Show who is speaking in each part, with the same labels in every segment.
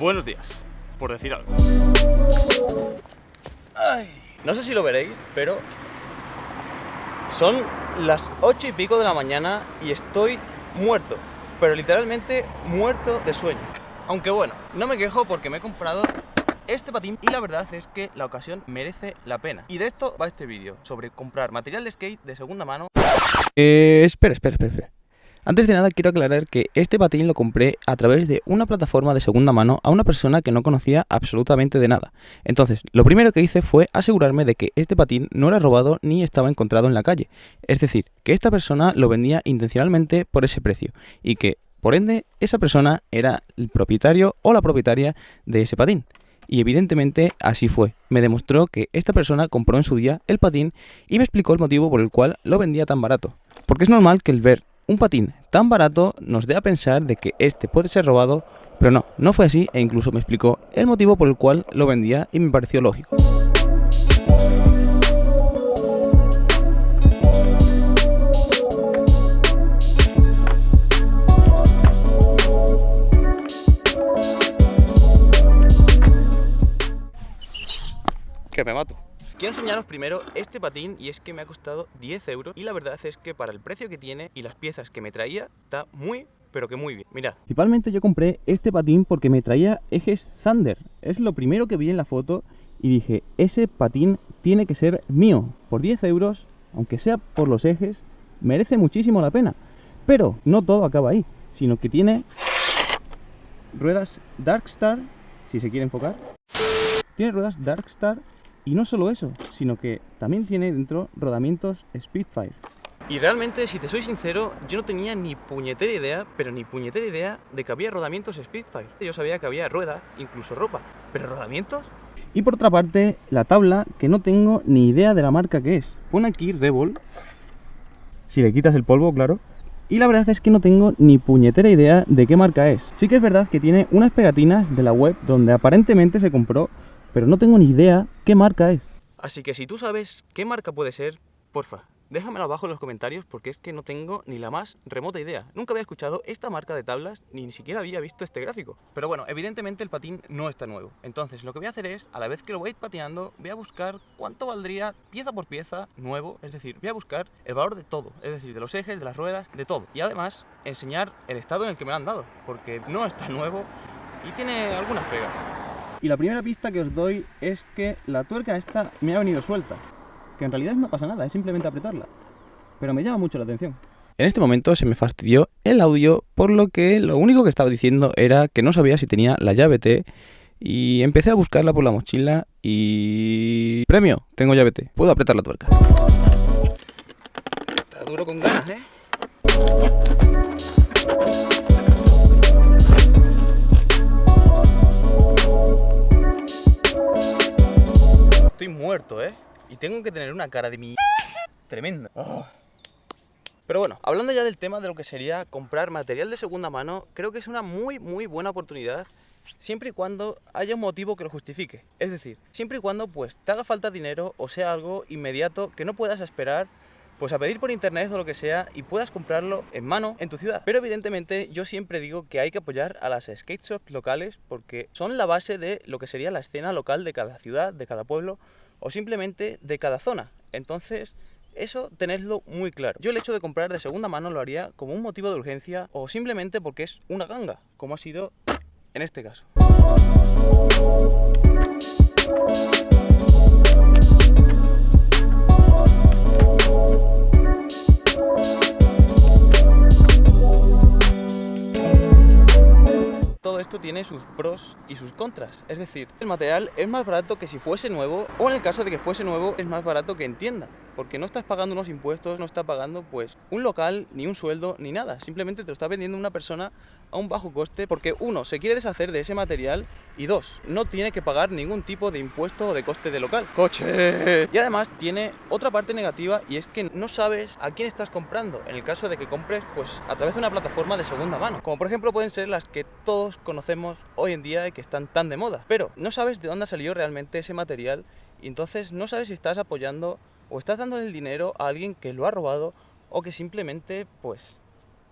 Speaker 1: Buenos días, por decir algo. Ay, no sé si lo veréis, pero son las 8 y pico de la mañana y estoy muerto, pero literalmente muerto de sueño. Aunque bueno, no me quejo porque me he comprado este patín y la verdad es que la ocasión merece la pena. Y de esto va este vídeo, sobre comprar material de skate de segunda mano.
Speaker 2: Espera. Antes de nada quiero aclarar que este patín lo compré a través de una plataforma de segunda mano a una persona que no conocía absolutamente de nada. Entonces, lo primero que hice fue asegurarme de que este patín no era robado ni estaba encontrado en la calle. Es decir, que esta persona lo vendía intencionalmente por ese precio y que, por ende, esa persona era el propietario o la propietaria de ese patín. Y evidentemente así fue. Me demostró que esta persona compró en su día el patín y me explicó el motivo por el cual lo vendía tan barato. Porque es normal que el ver un patín tan barato nos dé a pensar de que este puede ser robado, pero no fue así e incluso me explicó el motivo por el cual lo vendía y me pareció lógico.
Speaker 1: Que me mato. Quiero enseñaros primero este patín y es que me ha costado 10 euros y la verdad es que para el precio que tiene y las piezas que me traía está muy, pero que muy bien. Mirad.
Speaker 2: Principalmente yo compré este patín porque me traía ejes Thunder. Es lo primero que vi en la foto y dije, ese patín tiene que ser mío. Por 10 euros, aunque sea por los ejes, merece muchísimo la pena. Pero no todo acaba ahí, sino que tiene ruedas Darkstar, si se quiere enfocar. Tiene ruedas Darkstar. Y no solo eso, sino que también tiene dentro rodamientos Speedfire.
Speaker 1: Y realmente, si te soy sincero, yo no tenía ni puñetera idea, pero ni puñetera idea de que había rodamientos Speedfire. Yo sabía que había ruedas, incluso ropa, pero ¿rodamientos?
Speaker 2: Y por otra parte, la tabla, que no tengo ni idea de la marca que es. Pone aquí Revol, si le quitas el polvo, claro. Y la verdad es que no tengo ni puñetera idea de qué marca es. Sí que es verdad que tiene unas pegatinas de la web donde aparentemente se compró, pero no tengo ni idea qué marca es.
Speaker 1: Así que si tú sabes qué marca puede ser, porfa, déjamelo abajo en los comentarios porque es que no tengo ni la más remota idea. Nunca había escuchado esta marca de tablas, ni siquiera había visto este gráfico. Pero bueno, evidentemente el patín no está nuevo. Entonces lo que voy a hacer es, a la vez que lo voy a ir patinando, voy a buscar cuánto valdría pieza por pieza nuevo. Es decir, voy a buscar el valor de todo. Es decir, de los ejes, de las ruedas, de todo. Y además, enseñar el estado en el que me lo han dado. Porque no está nuevo y tiene algunas pegas.
Speaker 2: Y la primera pista que os doy es que la tuerca esta me ha venido suelta. Que en realidad no pasa nada, es simplemente apretarla. Pero me llama mucho la atención. En este momento se me fastidió el audio, por lo que lo único que estaba diciendo era que no sabía si tenía la llave T. Y empecé a buscarla por la mochila y... ¡Premio! Tengo llave T. Puedo apretar la tuerca.
Speaker 1: Está duro con ganas, ¿eh? Estoy muerto, ¿eh? Y tengo que tener una cara de mi... tremenda. Oh. Pero bueno, hablando ya del tema de lo que sería comprar material de segunda mano, creo que es una muy buena oportunidad siempre y cuando haya un motivo que lo justifique. Es decir, siempre y cuando pues te haga falta dinero o sea algo inmediato que no puedas esperar pues a pedir por internet o lo que sea y puedas comprarlo en mano en tu ciudad. Pero evidentemente yo siempre digo que hay que apoyar a las skate shops locales porque son la base de lo que sería la escena local de cada ciudad, de cada pueblo o simplemente de cada zona. Entonces, eso tenedlo muy claro. Yo el hecho de comprar de segunda mano lo haría como un motivo de urgencia o simplemente porque es una ganga, como ha sido en este caso. Todo esto tiene sus pros y sus contras, es decir, el material es más barato que si fuese nuevo o en el caso de que fuese nuevo es más barato que en tienda, porque no estás pagando unos impuestos, no estás pagando pues un local, ni un sueldo, ni nada, simplemente te lo está vendiendo una persona a un bajo coste porque uno, se quiere deshacer de ese material y dos, no tiene que pagar ningún tipo de impuesto o de coste de local. ¡Coche! Y además tiene otra parte negativa y es que no sabes a quién estás comprando en el caso de que compres pues a través de una plataforma de segunda mano, como por ejemplo pueden ser las que todos conocemos hoy en día y que están tan de moda, pero no sabes de dónde ha salido realmente ese material y entonces no sabes si estás apoyando o estás dando el dinero a alguien que lo ha robado o que simplemente pues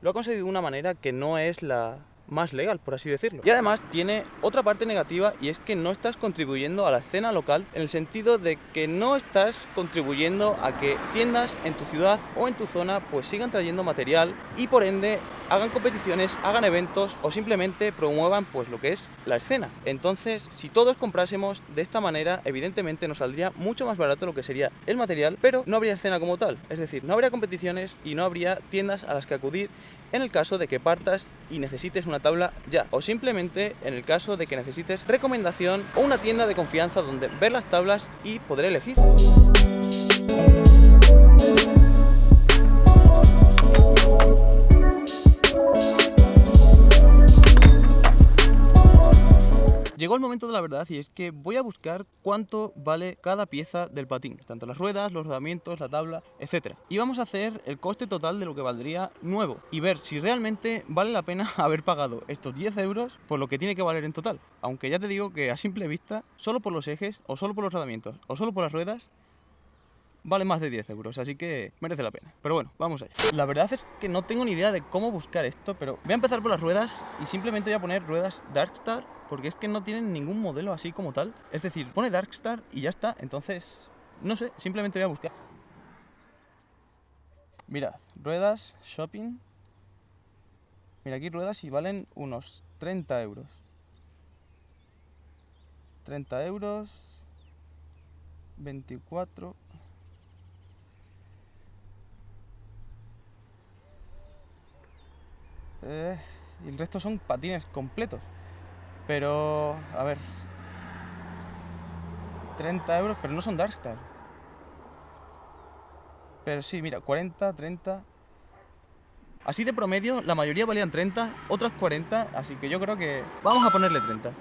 Speaker 1: lo ha conseguido de una manera que no es la más legal, por así decirlo. Y además tiene otra parte negativa, y es que no estás contribuyendo a la escena local, en el sentido de que no estás contribuyendo a que tiendas en tu ciudad o en tu zona pues sigan trayendo material y por ende hagan competiciones, hagan eventos o simplemente promuevan pues lo que es la escena. Entonces, si todos comprásemos de esta manera, evidentemente nos saldría mucho más barato lo que sería el material, pero no habría escena como tal. Es decir, no habría competiciones y no habría tiendas a las que acudir en el caso de que partas y necesites una tabla ya, o simplemente en el caso de que necesites recomendación o una tienda de confianza donde ver las tablas y poder elegir. Llegó el momento de la verdad, y es que voy a buscar cuánto vale cada pieza del patín, tanto las ruedas, los rodamientos, la tabla, etc. Y vamos a hacer el coste total de lo que valdría nuevo y ver si realmente vale la pena haber pagado estos 10 euros por lo que tiene que valer en total. Aunque ya te digo que a simple vista, solo por los ejes, o solo por los rodamientos, o solo por las ruedas, vale más de 10 euros, así que merece la pena. Pero bueno, vamos allá. La verdad es que no tengo ni idea de cómo buscar esto, pero voy a empezar por las ruedas y simplemente voy a poner ruedas Darkstar, porque es que no tienen ningún modelo así como tal. Es decir, pone Darkstar y ya está. Entonces, no sé, simplemente voy a buscar. Mirad, ruedas, shopping. Mira, aquí ruedas y valen unos 30 euros. 30 euros. 24. Y el resto son patines completos. Pero, a ver, 30 euros, pero no son Darkstar. Pero sí, mira, 40, 30. Así de promedio, la mayoría valían 30, otras 40, así que yo creo que vamos a ponerle 30.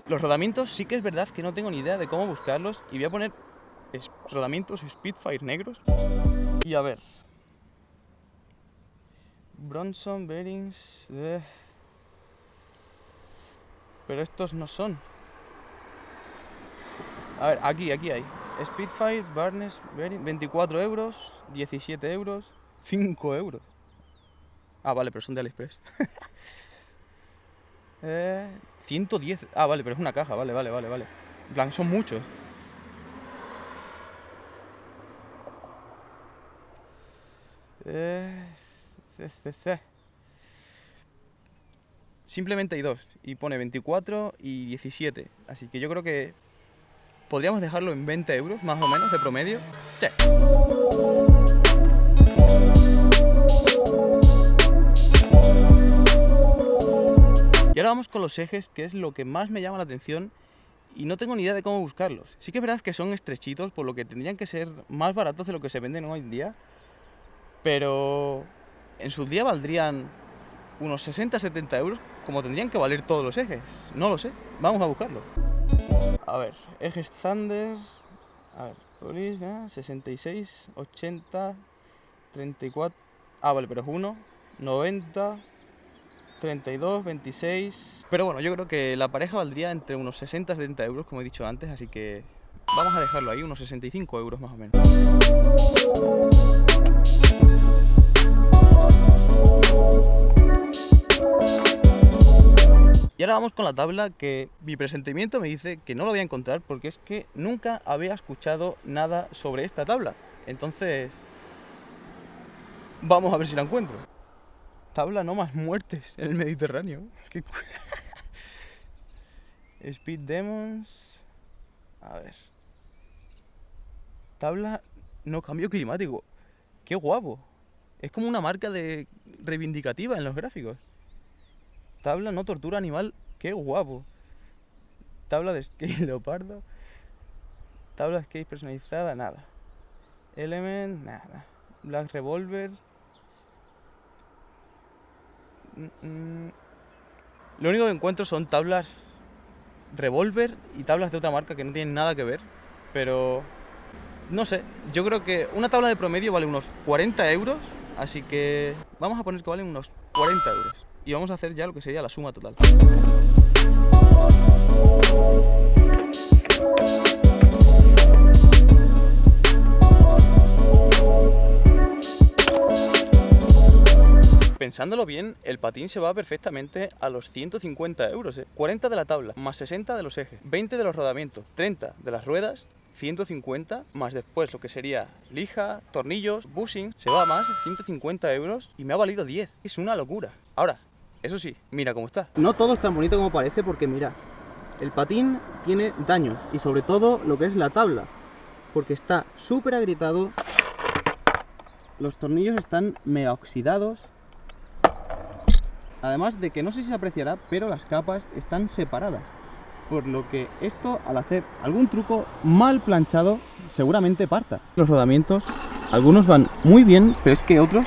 Speaker 1: Los rodamientos sí que es verdad que no tengo ni idea de cómo buscarlos y voy a poner rodamientos Spitfire negros. Y a ver, Bronson, bearings, pero estos no son. A ver, aquí hay Spitfire, Barnes, bearing, 24 euros, 17 euros, 5 euros. Ah, vale, pero son de AliExpress. 110. Ah, vale, pero es una caja, vale. En plan, son muchos. Simplemente hay dos. Y pone 24 y 17. Así que yo creo que podríamos dejarlo en 20 euros, más o menos, de promedio. Sí. Y ahora vamos con los ejes, que es lo que más me llama la atención y no tengo ni idea de cómo buscarlos. Sí que es verdad que son estrechitos, por lo que tendrían que ser más baratos de lo que se venden hoy en día, pero en su día valdrían unos 60-70 euros, como tendrían que valer todos los ejes. No lo sé, vamos a buscarlo. A ver, ejes Thunder, a ver, Police, 66, 80, 34, ah vale, pero es 1, 90... 32, 26... Pero bueno, yo creo que la pareja valdría entre unos 60-70 euros, como he dicho antes, así que vamos a dejarlo ahí, unos 65 euros más o menos. Y ahora vamos con la tabla, que mi presentimiento me dice que no la voy a encontrar porque es que nunca había escuchado nada sobre esta tabla. Entonces, vamos a ver si la encuentro. Tabla no más muertes en el Mediterráneo. Speed Demons. A ver. Tabla no cambio climático. Qué guapo. Es como una marca de reivindicativa en los gráficos. Tabla no tortura animal. Qué guapo. Tabla de skate leopardo. Tabla de skate personalizada. Nada. Element. Nada. Black Revolver. Lo único que encuentro son tablas Revolver y tablas de otra marca que no tienen nada que ver. Pero no sé, yo creo que una tabla de promedio vale unos 40 euros. Así que vamos a poner que valen unos 40 euros. Y vamos a hacer ya lo que sería la suma total. pensándolo bien, el patín se va perfectamente a los 150 euros, ¿eh? 40 de la tabla, más 60 de los ejes, 20 de los rodamientos, 30 de las ruedas, 150, más después lo que sería lija, tornillos, bushing, se va a más de 150 euros y me ha valido 10. Es una locura. Ahora, eso sí, mira cómo está.
Speaker 2: No todo es tan bonito como parece porque mira, el patín tiene daños y sobre todo lo que es la tabla, porque está súper agrietado, los tornillos están mega oxidados, además de que no sé si se apreciará, pero las capas están separadas, por lo que esto al hacer algún truco mal planchado seguramente parta. Los rodamientos, algunos van muy bien, pero es que otros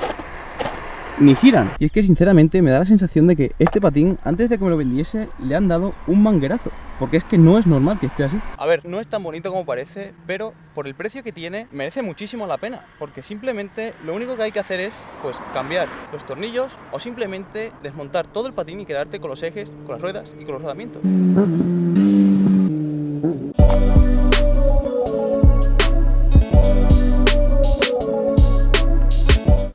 Speaker 2: ni giran. Y es que sinceramente me da la sensación de que este patín, antes de que me lo vendiese, le han dado un manguerazo, porque es que no es normal que esté así.
Speaker 1: A ver, no es tan bonito como parece, pero por el precio que tiene merece muchísimo la pena, porque simplemente lo único que hay que hacer es pues cambiar los tornillos o simplemente desmontar todo el patín y quedarte con los ejes, con las ruedas y con los rodamientos.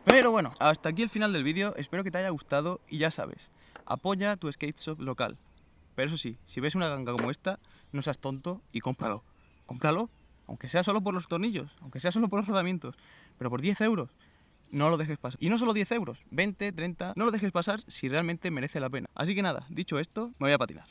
Speaker 1: Pero bueno, hasta aquí el final del vídeo, espero que te haya gustado y ya sabes, apoya tu skate shop local. Pero eso sí, si ves una ganga como esta, no seas tonto y cómpralo. Cómpralo, aunque sea solo por los tornillos, aunque sea solo por los rodamientos, pero por 10 euros, no lo dejes pasar. Y no solo 10 euros, 20, 30, no lo dejes pasar si realmente merece la pena. Así que nada, dicho esto, me voy a patinar.